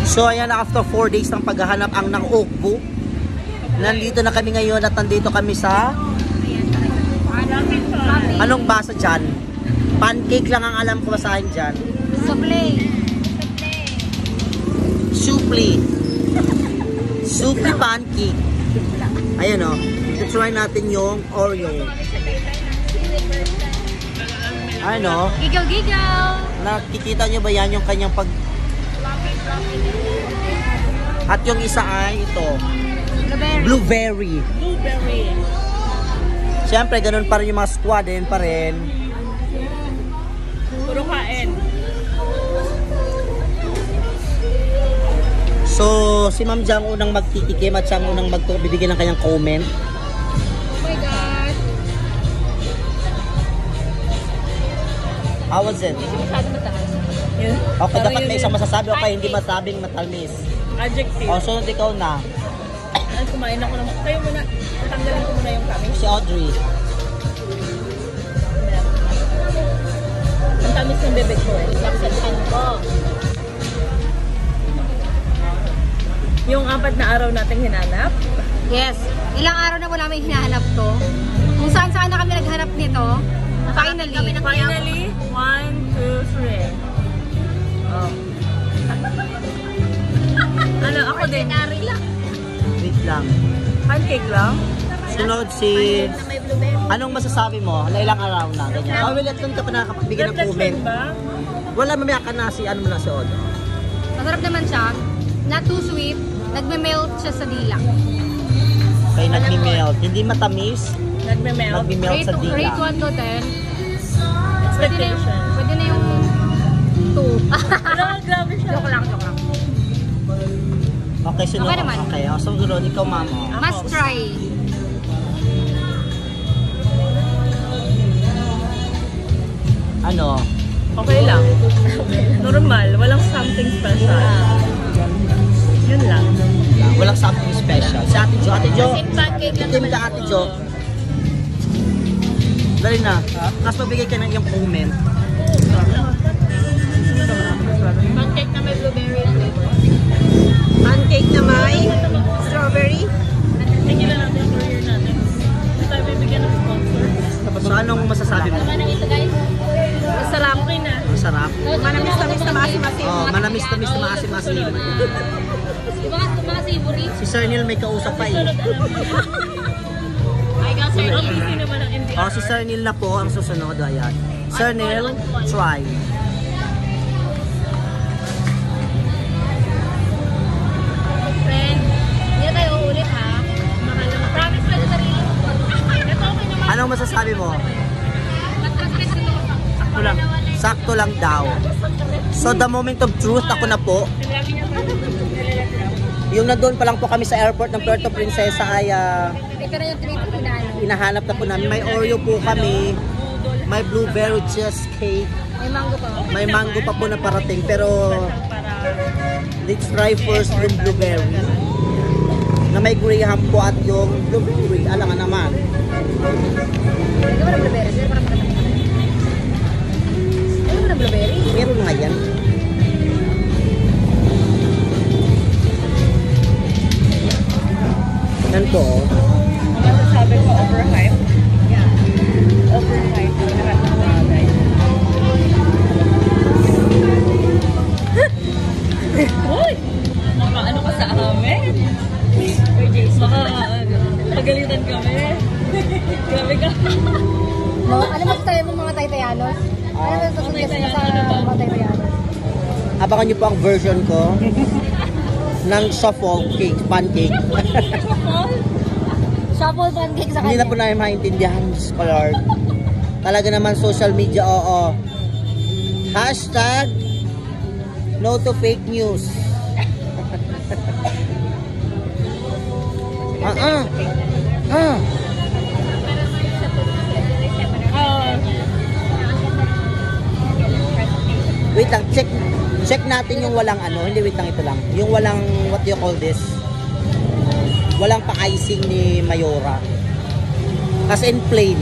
So ayan, after 4 days ng paghahanap ang ng Okbu, nandito na kami ngayon at nandito kami sa anong basa dyan? Pancake lang ang alam ko basahin dyan. Supli. Supli pancake. Ayan o. Try natin yung Oreo. Ano? Gigaw-gigaw! Nakikita nyo ba yan yung kanyang pag... At yung isa ay ito. Blueberry. Siyempre, ganun pa rin yung mga squad. Yan pa rin. Puro kain. So, si Ma'am Jang unang magtitikim at siya ang unang bibigyan ng kanyang comment. Oh my God! How was it? Masyado mataas. Okay, dapat may isang masasabi o kaya hindi masabing matamis. Adjective. O, sunod ikaw na. Ay, kumain ako naman. Kayo muna. Tatanggalin ko muna yung kami. Si Audrey. Ang tamis ng bebek ko eh. Saksakan ko. Yung 4 na araw nating hinanap. Yes. Ilang araw na wala may hinahanap to. Kung saan-saan na kami naghanap nito. Finally. Finally, 1, 2, 3. Oh. Ano, ako din. Wait lang. Pancake lang? Sunod si... Anong masasabi mo? Na ilang araw na? Ganyan. Oh, well, ka pa nakakapagbigay ng comment. Reflection ba? Wala, mamaya ka na si ano mo na si Odo. Masarap naman siya. Not too sweet. Nagme-melt siya sa dila. Kaya nagmi-melt. Hindi matamis. Nagme-melt. Nagmi-melt sa dila. Rate 1 to 10. Expectation. Pwede na yung 2. Ano, grabe siya. Joke lang. Okay, sunod. Okay naman. Okay, so sunod. Ikaw, mama. Must try. Ano? Okay lang. Normal. Walang something special. Yun lang. Walang something special. Si Ate Jo. Ate Jo. Pancake lang Itim ka, Ate Jo. Dali na. Tapos mabigay ka ng iyong comment. Pancake na may blueberry. Pancake na may strawberry. Tingin na natin yung career natin. Hindi tayo bibigyan ng sponsor. So, anong masasabi mo? Masarap. Okay na. Masarap. Manamis-tamis na maasim-asim. Oh, manamis-tamis na maasim-asim. Mga savory. Si Sir Neil may kausap pa eh. Sir, busy naman ang NDR. Oh, si Sir Neil na po ang susunod. Ayan. Sir Neil, try. Friend, hindi na tayo uulit ha. Promise pa sa sarili mo. Ito okay naman. Anong masasabi mo? Sakto lang. Sakto lang daw. So, the moment of truth, ako na po. Yung nandun pa lang po kami sa airport ng Puerto Princesa ay Ito na yung treat ko na ano. hinahanap na po namin. May Oreo po kami. May blueberry cheesecake. May mango pa. May mango pa po na parating. Pero, let's try first yung blueberry. Na may graham po at yung blueberry. Alam nga naman. Hindi ba na blueberry? Hindi ba na blueberry? Meron nga yan. Yan po. Ang masasabi ko, overhype. Yeah. Overhype. Lahat ng bagay. Uy! Ano ka sa amin? Uy, Jason. Baka, pagalitan kami. Grabe ka. No, ano masasabi mo mga Taytayanos? Ano masasabi mo sa mga Taytayanos? Abangan nyo po ang version ko ng shuffle cake, pancake. Shuffle pancake sa Hindi na kanya. po namin maintindihan, scholar. Talaga naman social media, oo. Hashtag no to fake news. Wait lang, check natin yung walang ano, hindi wait lang ito lang. Yung walang, what do you call this? Walang pa-icing ni Mayora. As in plain.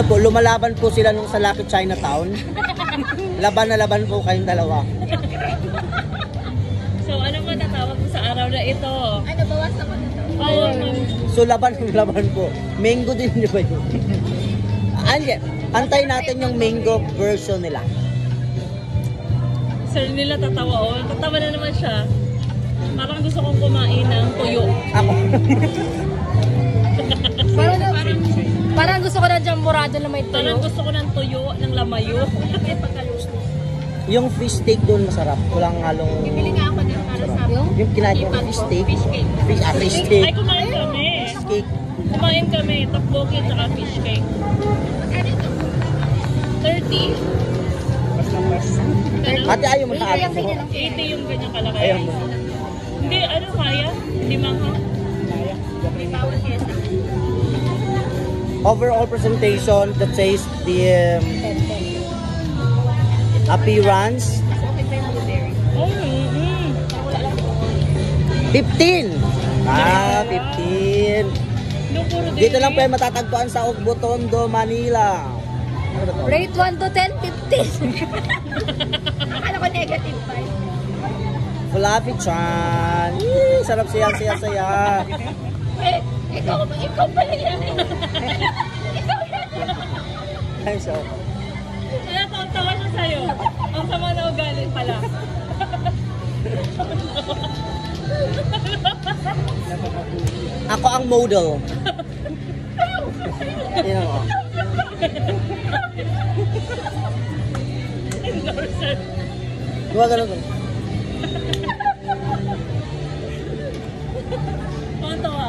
Ano po, lumalaban po sila nung sa Lucky Chinatown. Laban na laban po kayong dalawa. So, ano mo tatawag mo sa araw na ito? Ano, bawas naman ito? Oo. So laban po. Mango din di ba yun? Antay natin yung mango version nila. Sir nila tatawa. Oh. Tatawa na naman siya. Parang gusto kong kumain ng tuyo. Ako. Parang gusto ko ng jamborado na may tuyo. Parang gusto ko ng tuyo, ng lamayo. Yung fish steak doon masarap. Walang halong... Bibili nga ako ng para sa yung kinain ko fish steak. Fish cake. Fish steak. Ay, kumain kami. Fish cake. Kumain kami. Tteokbokki at saka fish cake. 30. Ate, ayaw mo na 80 yung ganyang kalaki. Ayaw mo. Hindi, ano kaya? Hindi mangha? May bawal kesa. Overall presentation, the taste, the appearance. Oh, 15! 15! No, puro Dito lang po yung matatagpuan sa Ogbotondo, Manila. Ano ba to? Rate 1 to 10, 15. Ano ko negative 5? Fluffy Chan. Sarap siya. Ikaw pala yan. Ay, so. Kaya tawa siya sa'yo. Ang sama na ugali pala. Ako ang model. Yan ako. Endorser. Gawa ganun ko. Ang tawa.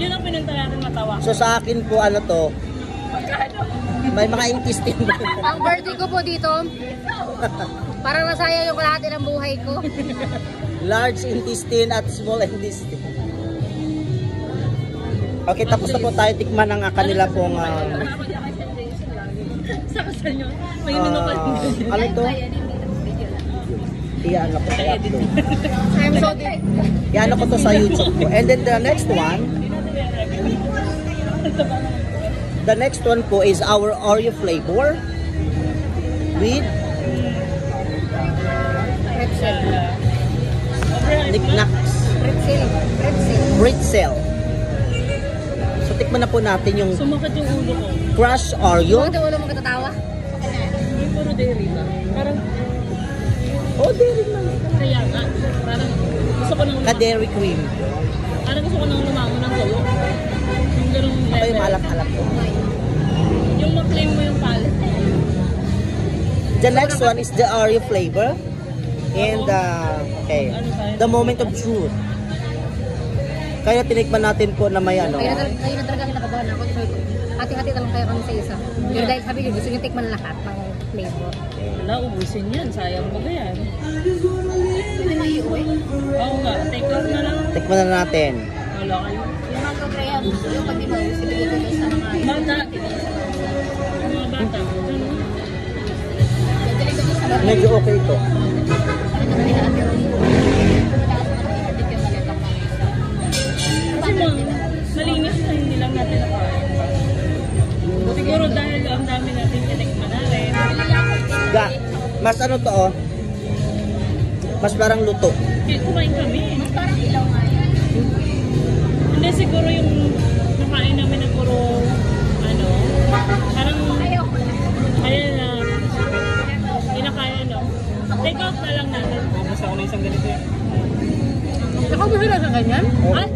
Yun ang pinunta natin matawa. So sa akin po ano to, may mga intestine. Ang birthday ko po dito, parang nasaya yung kalahati ng buhay ko. Large intestine at small intestine. Okay, tapos na po tayo tikman ng kanila pong Sa kasal nyo. May minupal. ano to? Iyan ako sa upload. I'm so dead. Iyan ako to sa YouTube ko. And then the next one po is our Oreo flavor with Pretzel. knickknacks. Pretzel. So tikman na po natin yung Sumakit yung ulo ko. Crush Oreo. Bakit wala mo katatawa? May puro dairy ba? Parang, Oh, dairy man. kaya nga. Parang gusto ko nang Ka-dairy cream. Parang gusto ko nang lumango ng tuyo. Yung ganung Ito yung level. maalat-alat ko. Yung ma-claim mo yung palette. The next one is the Oreo flavor. And okay, the moment of truth. Kaya tinikman natin po na may ano. Kayo na talaga kinakabahan ako. Hati-hati na lang kayo kami sa isa. Pero dahil sabi ko, gusto nyo tikman lahat ng flavor. Wala, ubusin yan. Sayang ba yan? Oo nga, take off na lang. Tikman na natin. Wala kayo. Yung mga graham, yung pag di ba, sige ko sa mga Bata. Mga bata. Medyo okay ito. Kasi malinis na hindi lang natin nakain. Siguro dahil ang dami natin tinikman na rin. Mas ano to oh. Mas parang luto. Kumain kami. Mas parang ilaw nga yan. Hindi siguro yung nakain namin na puro ano, parang kaya na hindi na kaya no. Take out na lang natin. Basta ako na isang ganito eh. Ako gusto na sa ganyan? Oh. Ay!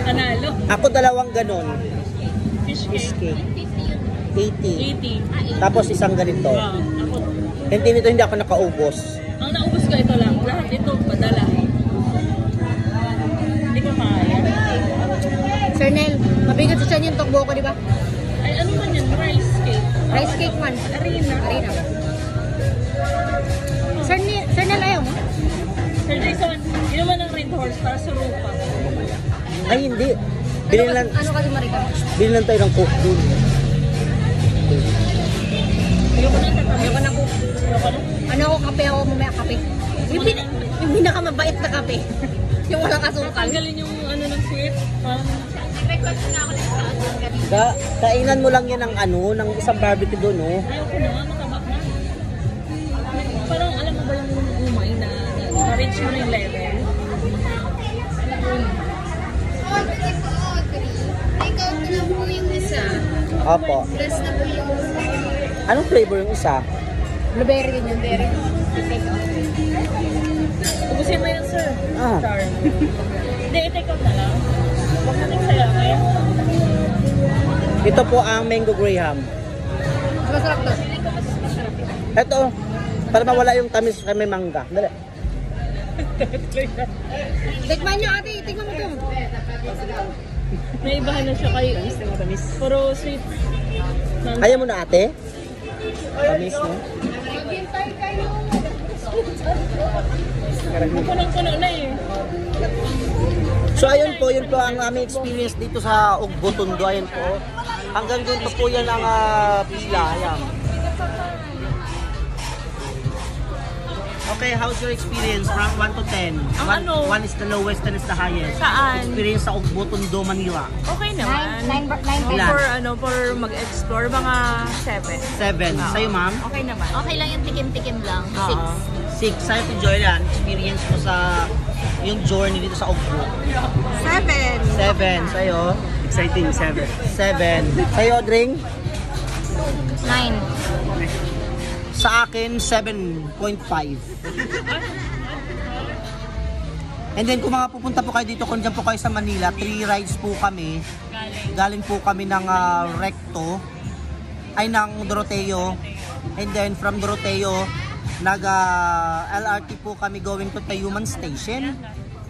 Panalo. Ako dalawang ganon. Fish Fish cake. cake. 80. 80. Tapos isang ganito. Wow. Ako. Hindi nito hindi ako nakaubos. Ang naubos ko ito lang. Lahat ito padala. Hindi ko kaya. Sir Nel, mabigat sa tiyan yung tokbo ko, di ba? Ay ano man yan? Rice cake. Rice cake man. Arena. Sir Nel, ayaw mo? Sir Jason, yun naman ang red horse para sa rupa. Ay hindi. Binilan Ano kasi Marika? binilan tayo ng coke dun. Ayoko na tatabi. Ayoko na po. Ayoko na. Ano ako, kape ako, mamaya kape. Yung pinakamabait na kape. Yung walang asukal. Tanggalin yung ano ng sweet. Kainan mo lang yan ng ano, ng isang barbecue doon, no? Ayoko na, matabak na. Parang alam mo ba yung umay na ma-reach mo na yung level? Take out na po yung isa. Opo. Less na po yung... Anong flavor yung isa? Blueberry din yung berry. Ubusin mo yan, sir. Ah. Char. Hindi, i-take out na lang. Huwag na nagsayangin. Ito po ang mango graham. Masarap to. Ito, para mawala yung tamis kay may mangga. Dali. Tikman nyo ate, tikman mo to. Naibahan na siya kay puro sweet. Ayaw mo na ate? Tamis, no? Punong-puno na eh. So ayun po, yun po ang aming experience dito sa Ugbo Tondo. Ayun po. Hanggang doon po yan ang pila. Ayan. Okay, how's your experience from 1 to 10? Ang ano? 1 is the lowest, 10 is the highest. Saan? Experience sa Ugbo Tondo, Manila. Okay naman. Nine Ilan? For mag-explore, mga 7. 7. Sa'yo, ma'am? Okay naman. Okay lang yung tikim-tikim lang. 6. Sa'yo, Joylan, experience mo sa yung journey dito sa Ugbo. 7. 7. Sa'yo? Exciting, 7. 7. Sa'yo, Dring? 9. Sa akin, 7.5. And then kung mga pupunta po kayo dito, kung dyan po kayo sa Manila, 3 rides po kami. Galing po kami ng Recto, ay ng Doroteo. And then from Doroteo, LRT po kami going to Tayuman Station.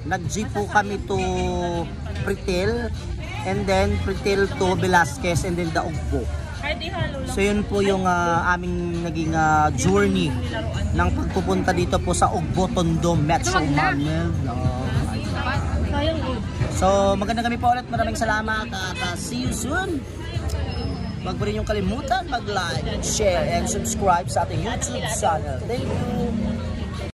Nag-jeep po kami to Pritil. And then Pritil to Velasquez and then the Ugbo. Kahit ihalo lang. So yun po yung aming naging journey ng pagpupunta dito po sa Ugbo Tondo, Metro Manila. Sayang eh. So magandang gabi po ulit. Maraming salamat at see you soon. Huwag mo rin yung kalimutan mag-like, share, and subscribe sa ating YouTube channel. Thank you!